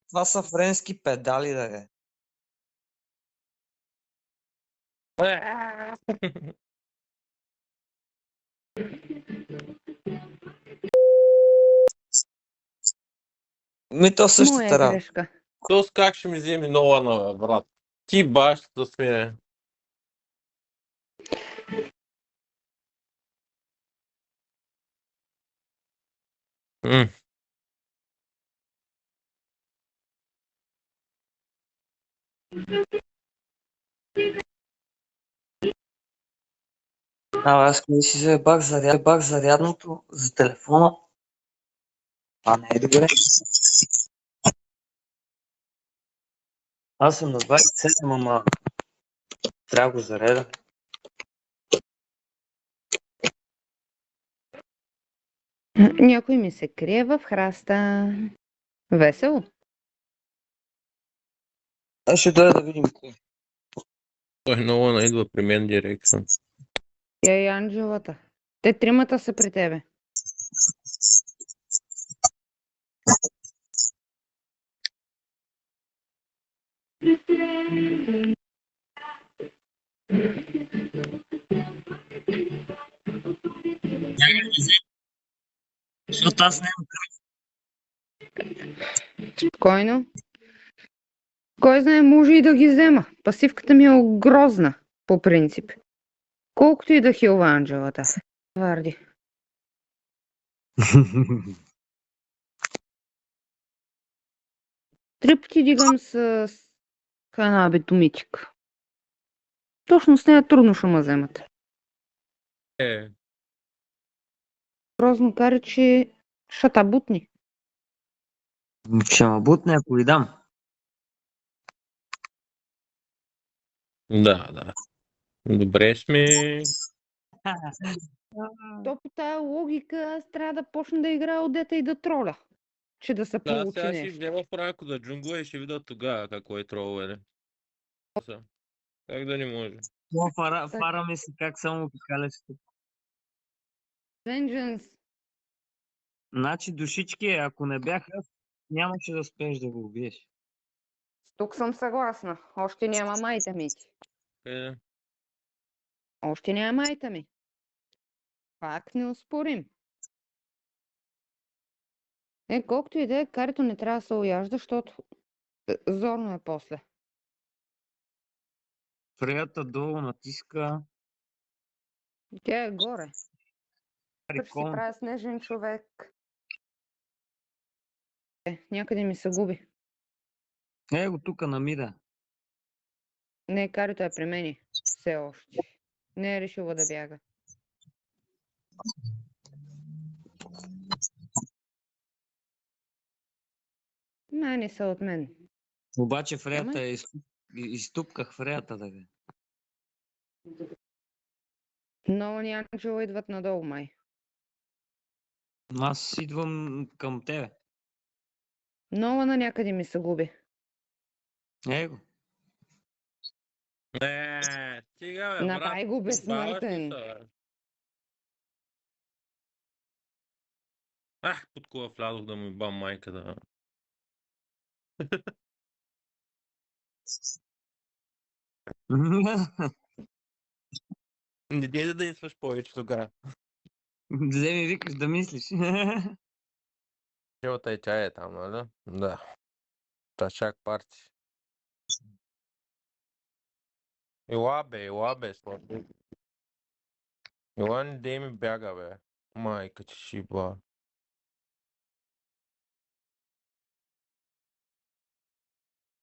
Това са френски педали, да е. Ми то същата Моя работа. грешка. Тос как ще ми вземе нова, брат? Ти бащата сме. М. Аз къде си забах зарядното за телефона. А не е добре. Аз съм на 27, ама трябва да го зареда. Някой ми се крие в храста. Весело. Аз ще дойда да видим кой. Той много не идва при мен директно. Тя и Анджелата. Те тримата са при тебе. Защото аз не Спокойно. Кой знае, може и да ги взема. Пасивката ми е грозна, по принцип. Колкото и да хилва Анджелата. Варди. Три пъти дигам с една битомитик. Точно с нея трудно ще ме вземат. Грозно кара, че шата бутни. Ще ме бутне, ако ви дам. Да. Добре сме. То по тая логика аз трябва да почна да играя от дета и да троля. Че да се Да, получи сега ще нещо. взема Франко да джунгла и ще видя тогава какво е тролване. Как да не може? Фара ми се как само пикалечето. Vengeance. Значи душички, ако не бях аз, нямаше да успееш да го убиеш. Тук съм съгласна. Още няма майта ми. Още няма майта ми. Пак не успорим. Колкото и да е, карето не трябва да се ояжда, защото зорно е после. Фреята долу натиска. Тя е горе. Ще си Рекон. правя снежен човек. Някъде ми се губи. Его тук на мида. Не, карето е при мене. Все още. Не е решила да бяга. Не са от мен. Обаче фреята изтупках фреята да бе. Много ни Анджело идват надолу, май. Аз идвам към тебе. Много на някъде ми се губи. Его. Стига бе, Направи брат. го безсмъртен. Под кога влязох да му бам майката. Не дей да действаш повече тогава. Вземи викаш да мислиш. Живота и чай е там, нали? Да. Тачак парти. Ела бе, сладко. Ела не дей ми бяга, бе. Майка ти шиба.